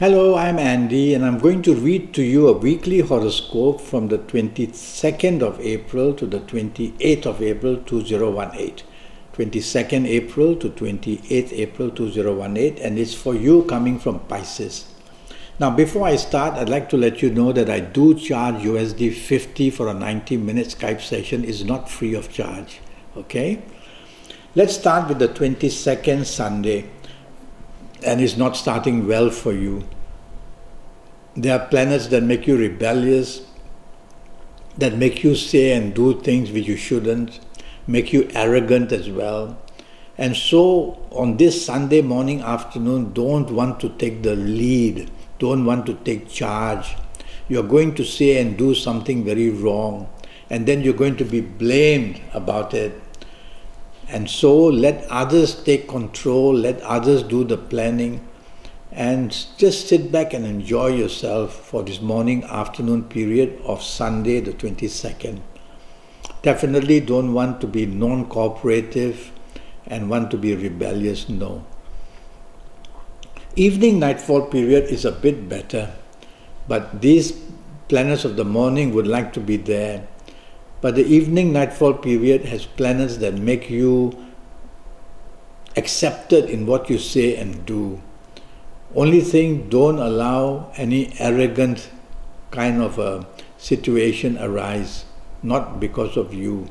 Hello, I'm Andy, and I'm going to read to you a weekly horoscope from the 22nd of April to the 28th of April 2018. 22nd April to 28th April 2018, and it's for you coming from Pisces. Now, before I start, I'd like to let you know that I do charge USD 50 for a 90-minute Skype session. It's not free of charge, okay? Let's start with the 22nd Sunday. And it's not starting well for you. There are planets that make you rebellious, that make you say and do things which you shouldn't, make you arrogant as well. And so on this Sunday morning, afternoon, don't want to take the lead, don't want to take charge. You're going to say and do something very wrong, and then you're going to be blamed about it. And so let others take control, let others do the planning, and just sit back and enjoy yourself for this morning, afternoon period of Sunday the 22nd. Definitely don't want to be non-cooperative and want to be rebellious, no. Evening nightfall period is a bit better, but these planets of the morning would like to be there. But the evening nightfall period has planets that make you accepted in what you say and do. Only thing, don't allow any arrogant kind of a situation arise, not because of you.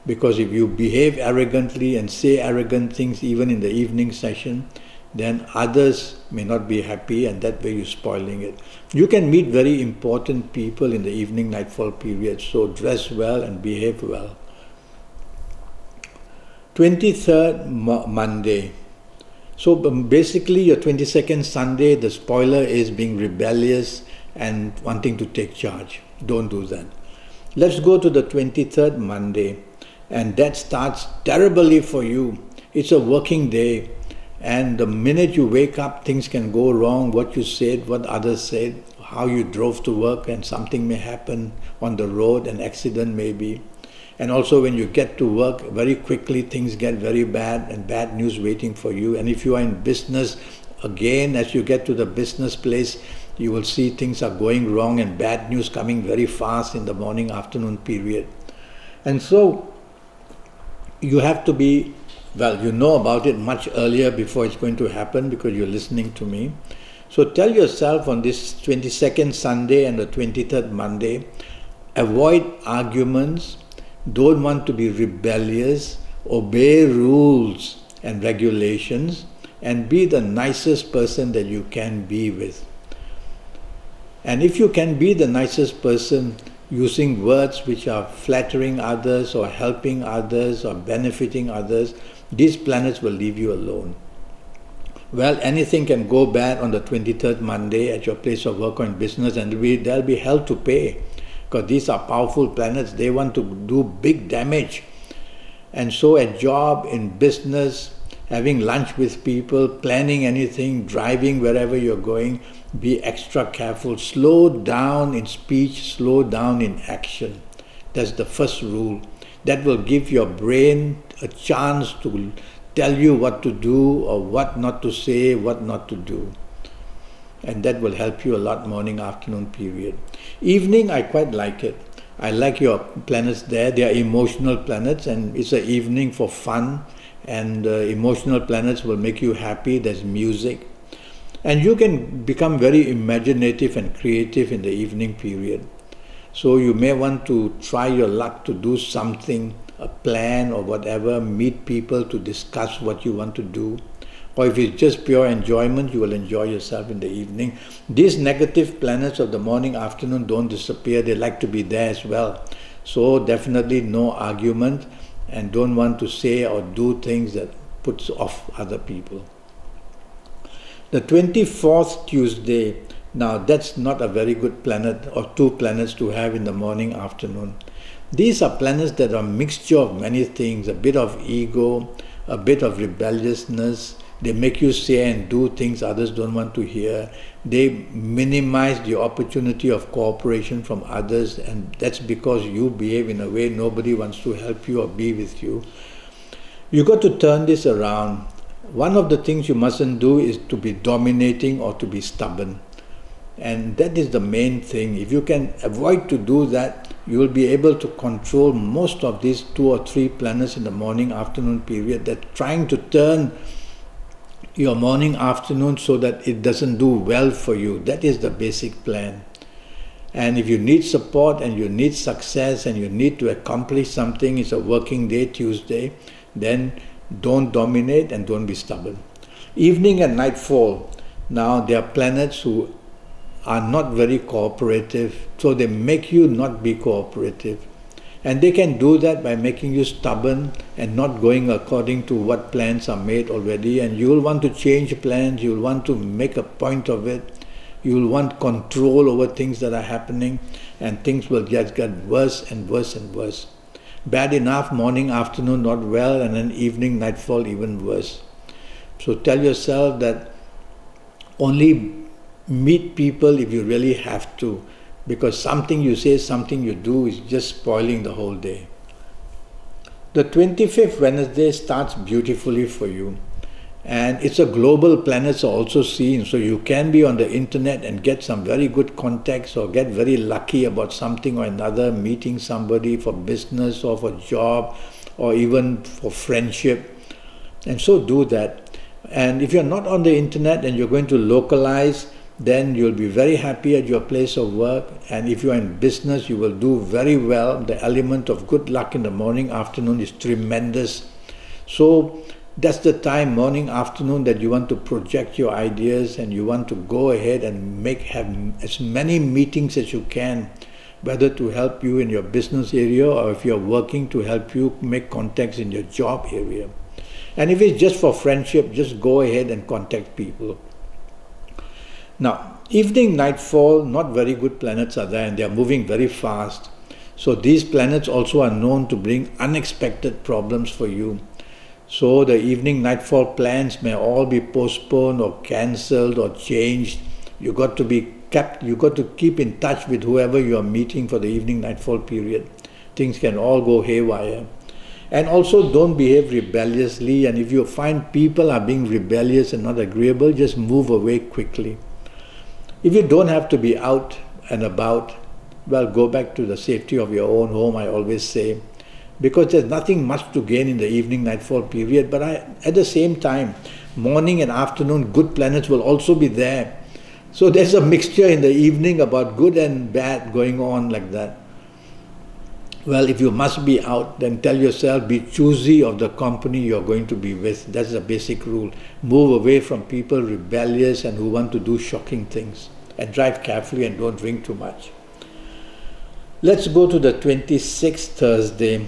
Because if you behave arrogantly and say arrogant things even in the evening session, then others may not be happy, and that way you're spoiling it. You can meet very important people in the evening nightfall period, so dress well and behave well. 23rd Monday. So basically your 22nd Sunday, the spoiler is being rebellious and wanting to take charge. Don't do that. Let's go to the 23rd Monday, and that starts terribly for you. It's a working day. And the minute you wake up, things can go wrong, what you said, what others said, how you drove to work, and something may happen on the road, an accident maybe. And also when you get to work, very quickly things get very bad and bad news waiting for you. And if you are in business, again, as you get to the business place, you will see things are going wrong and bad news coming very fast in the morning, afternoon period. And so you have to be, well, you know about it much earlier before it's going to happen because you're listening to me. So tell yourself on this 22nd Sunday and the 23rd Monday, avoid arguments, don't want to be rebellious, obey rules and regulations, and be the nicest person that you can be with. And if you can be the nicest person, using words which are flattering others or helping others or benefiting others, these planets will leave you alone. Well, anything can go bad on the 23rd Monday at your place of work or in business, and there'll be hell to pay, because these are powerful planets. They want to do big damage. And so at job, in business, having lunch with people, planning anything, driving wherever you're going, be extra careful. Slow down in speech, slow down in action. That's the first rule. That will give your brain a chance to tell you what to do or what not to say, what not to do. And that will help you a lot morning, afternoon period. Evening, I quite like it. I like your planets there. They are emotional planets, and it's an evening for fun, and emotional planets will make you happy. There's music. And you can become very imaginative and creative in the evening period. So you may want to try your luck to do something, a plan or whatever, meet people to discuss what you want to do. Or if it's just pure enjoyment, you will enjoy yourself in the evening. These negative planets of the morning, afternoon don't disappear. They like to be there as well. So definitely no argument, and don't want to say or do things that puts off other people. The 24th Tuesday, now that's not a very good planet or two planets to have in the morning, afternoon. These are planets that are a mixture of many things, a bit of ego, a bit of rebelliousness. They make you say and do things others don't want to hear. They minimize the opportunity of cooperation from others, and that's because you behave in a way nobody wants to help you or be with you. You got to turn this around. One of the things you mustn't do is to be dominating or to be stubborn. And that is the main thing. If you can avoid to do that, you will be able to control most of these 2 or 3 planets in the morning afternoon period that trying to turn your morning afternoon so that it doesn't do well for you. That is the basic plan. And if you need support and you need success and you need to accomplish something, it's a working day, Tuesday, then don't dominate and don't be stubborn. Evening and nightfall. Now there are planets who are not very cooperative, so they make you not be cooperative. And they can do that by making you stubborn and not going according to what plans are made already. And you will want to change plans, you will want to make a point of it, you will want control over things that are happening, and things will just get worse and worse and worse. Bad enough, morning, afternoon not well, and then evening, nightfall even worse. So tell yourself that only meet people if you really have to, because something you say, something you do is just spoiling the whole day. The 25th Wednesday starts beautifully for you, and it's a global planets are also seen, so you can be on the internet and get some very good contacts or get very lucky about something or another, meeting somebody for business or for job or even for friendship, and so do that. And if you're not on the internet and you're going to localize, then you'll be very happy at your place of work, and if you're in business, you will do very well. The element of good luck in the morning, afternoon is tremendous. So that's the time, morning, afternoon, that you want to project your ideas and you want to go ahead and have as many meetings as you can, whether to help you in your business area or if you're working to help you make contacts in your job area. And if it's just for friendship, just go ahead and contact people. Now, evening, nightfall, not very good planets are there and they are moving very fast. So these planets also are known to bring unexpected problems for you. So the evening, nightfall plans may all be postponed or cancelled or changed. You got to keep in touch with whoever you are meeting for the evening, nightfall period. Things can all go haywire. And also don't behave rebelliously, and if you find people are being rebellious and not agreeable, just move away quickly. If you don't have to be out and about, well, go back to the safety of your own home, I always say, because there's nothing much to gain in the evening, nightfall period. But at the same time, morning and afternoon, good planets will also be there. So there's a mixture in the evening about good and bad going on like that. Well, if you must be out, then tell yourself, be choosy of the company you're going to be with. That's the basic rule. Move away from people rebellious and who want to do shocking things. And drive carefully and don't drink too much. Let's go to the 26th Thursday.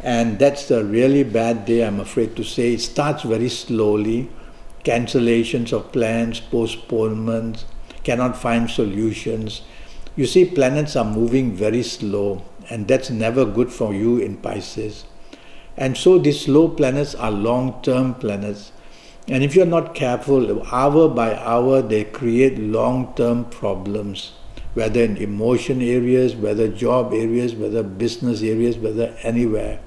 And that's a really bad day, I'm afraid to say. It starts very slowly. Cancellations of plans, postponements, cannot find solutions. You see, planets are moving very slow. And that's never good for you in Pisces. And so these slow planets are long-term planets. And if you're not careful, hour by hour, they create long-term problems, whether in emotion areas, whether job areas, whether business areas, whether anywhere.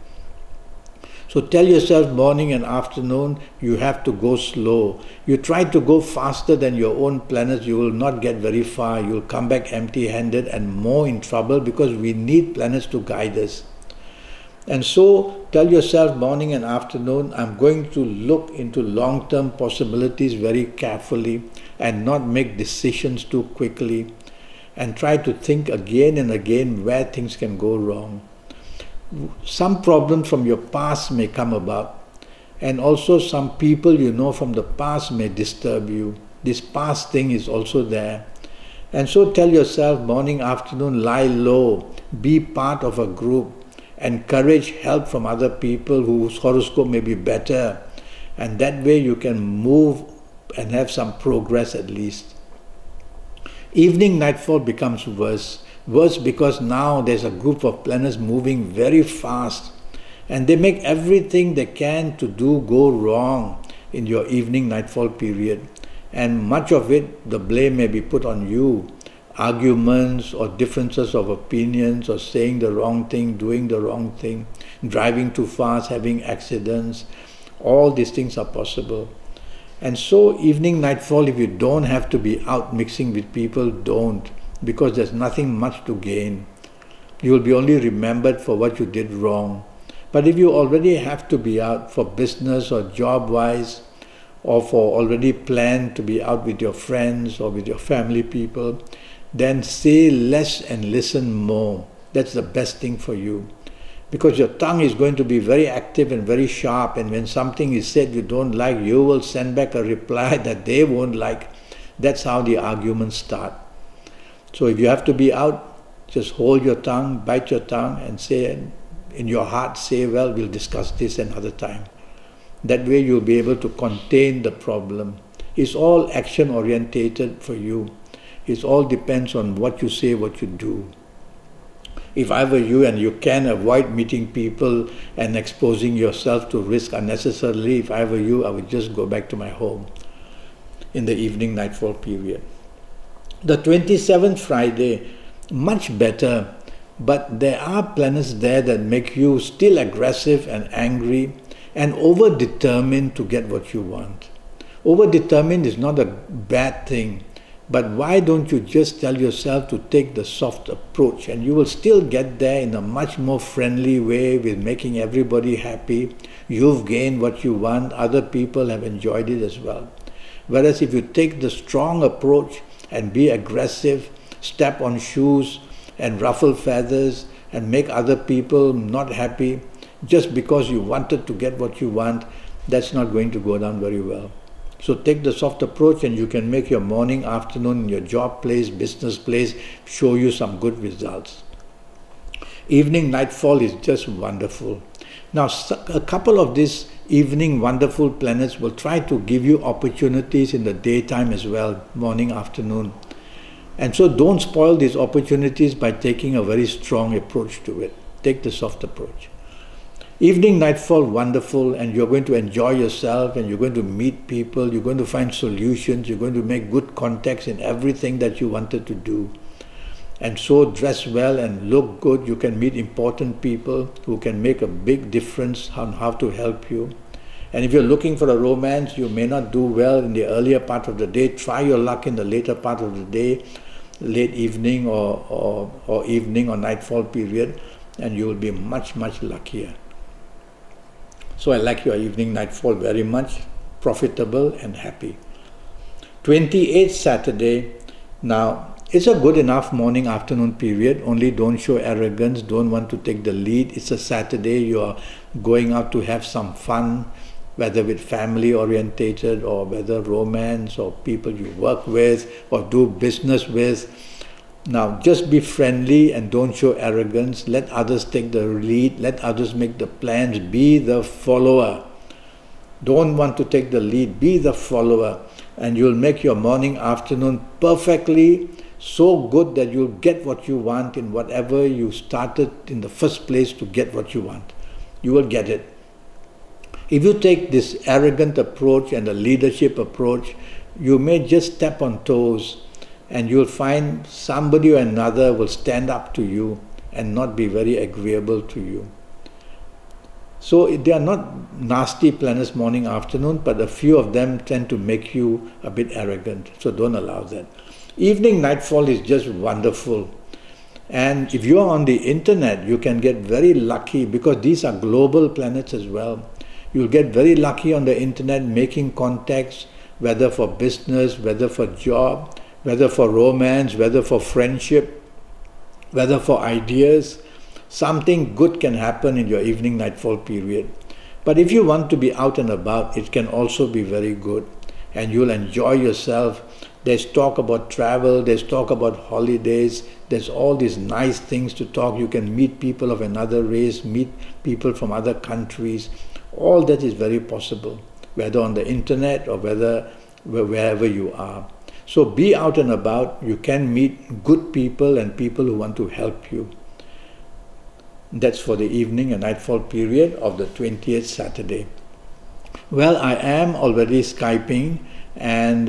So tell yourself morning and afternoon, you have to go slow. You try to go faster than your own planets, you will not get very far. You will come back empty-handed and more in trouble, because we need planets to guide us. And so tell yourself morning and afternoon, I'm going to look into long-term possibilities very carefully and not make decisions too quickly, and try to think again and again where things can go wrong. Some problems from your past may come about, and also some people you know from the past may disturb you. This past thing is also there. And so tell yourself morning, afternoon, lie low, be part of a group, encourage help from other people whose horoscope may be better, and that way you can move and have some progress at least. Evening, nightfall becomes worse. Worse because now there's a group of planets moving very fast, and they make everything they can to do go wrong in your evening nightfall period, and much of it, the blame may be put on you. Arguments or differences of opinions, or saying the wrong thing, doing the wrong thing, driving too fast, having accidents, all these things are possible. And so evening nightfall, if you don't have to be out mixing with people, don't, because there's nothing much to gain. You will be only remembered for what you did wrong. But if you already have to be out for business or job-wise, or for already planned to be out with your friends or with your family people, then say less and listen more. That's the best thing for you. Because your tongue is going to be very active and very sharp, and when something is said you don't like, you will send back a reply that they won't like. That's how the arguments start. So if you have to be out, just hold your tongue, bite your tongue, and say in your heart, say, well, we'll discuss this another time. That way you'll be able to contain the problem. It's all action orientated for you. It all depends on what you say, what you do. If I were you and you can avoid meeting people and exposing yourself to risk unnecessarily, if I were you, I would just go back to my home in the evening nightfall period. The 27th Friday, much better, but there are planets there that make you still aggressive and angry and over-determined to get what you want. Over-determined is not a bad thing. But why don't you just tell yourself to take the soft approach, and you will still get there in a much more friendly way with making everybody happy. You've gained what you want, other people have enjoyed it as well. Whereas if you take the strong approach and be aggressive, step on shoes and ruffle feathers and make other people not happy just because you wanted to get what you want, that's not going to go down very well. So take the soft approach and you can make your morning, afternoon, your job place, business place, show you some good results. Evening nightfall is just wonderful. Now a couple of these evening wonderful planets will try to give you opportunities in the daytime as well, morning, afternoon. And so don't spoil these opportunities by taking a very strong approach to it. Take the soft approach. Evening nightfall, wonderful, and you're going to enjoy yourself and you're going to meet people, you're going to find solutions, you're going to make good contacts in everything that you wanted to do. And so dress well and look good. You can meet important people who can make a big difference on how to help you. And if you're looking for a romance, you may not do well in the earlier part of the day. Try your luck in the later part of the day, late evening or evening or nightfall period, and you will be much, much luckier. So I like your evening nightfall very much, profitable and happy. 28th Saturday, now it's a good enough morning afternoon period, only don't show arrogance, don't want to take the lead. It's a Saturday, you are going out to have some fun, whether with family orientated or whether romance or people you work with or do business with. Now, just be friendly and don't show arrogance. Let others take the lead. Let others make the plans. Be the follower. Don't want to take the lead. Be the follower. And you'll make your morning, afternoon perfectly so good that you'll get what you want in whatever you started in the first place to get what you want. You will get it. If you take this arrogant approach and the leadership approach, you may just step on toes. And you'll find somebody or another will stand up to you and not be very agreeable to you. So they are not nasty planets morning, afternoon, but a few of them tend to make you a bit arrogant. So don't allow that. Evening nightfall is just wonderful. And if you are on the internet, you can get very lucky because these are global planets as well. You'll get very lucky on the internet making contacts, whether for business, whether for job, whether for romance, whether for friendship, whether for ideas. Something good can happen in your evening nightfall period. But if you want to be out and about, it can also be very good. And you'll enjoy yourself. There's talk about travel, there's talk about holidays, there's all these nice things to talk. You can meet people of another race, meet people from other countries. All that is very possible, whether on the internet or wherever you are. So be out and about. You can meet good people and people who want to help you. That's for the evening and nightfall period of the 20th Saturday. Well, I am already Skyping, and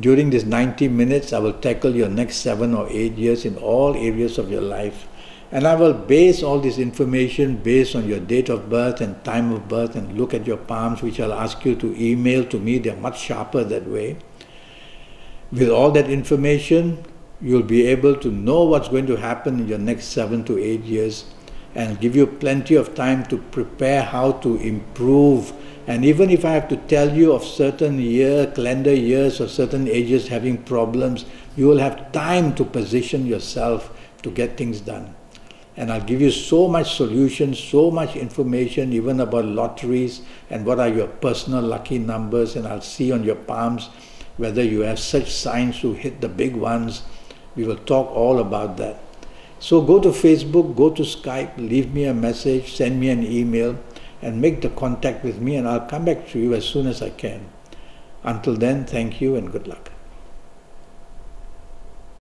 during this 90 minutes I will tackle your next 7 or 8 years in all areas of your life. And I will base all this information based on your date of birth and time of birth, and look at your palms, which I'll ask you to email to me. They're much sharper that way. With all that information, you'll be able to know what's going to happen in your next 7 to 8 years, and give you plenty of time to prepare how to improve. And even if I have to tell you of certain calendar years or certain ages having problems, you will have time to position yourself to get things done. And I'll give you so much solutions, so much information, even about lotteries and what are your personal lucky numbers, and I'll see on your palms whether you have such signs to hit the big ones. We will talk all about that. So go to Facebook, go to Skype, leave me a message, send me an email, and make the contact with me, and I'll come back to you as soon as I can. Until then, thank you and good luck.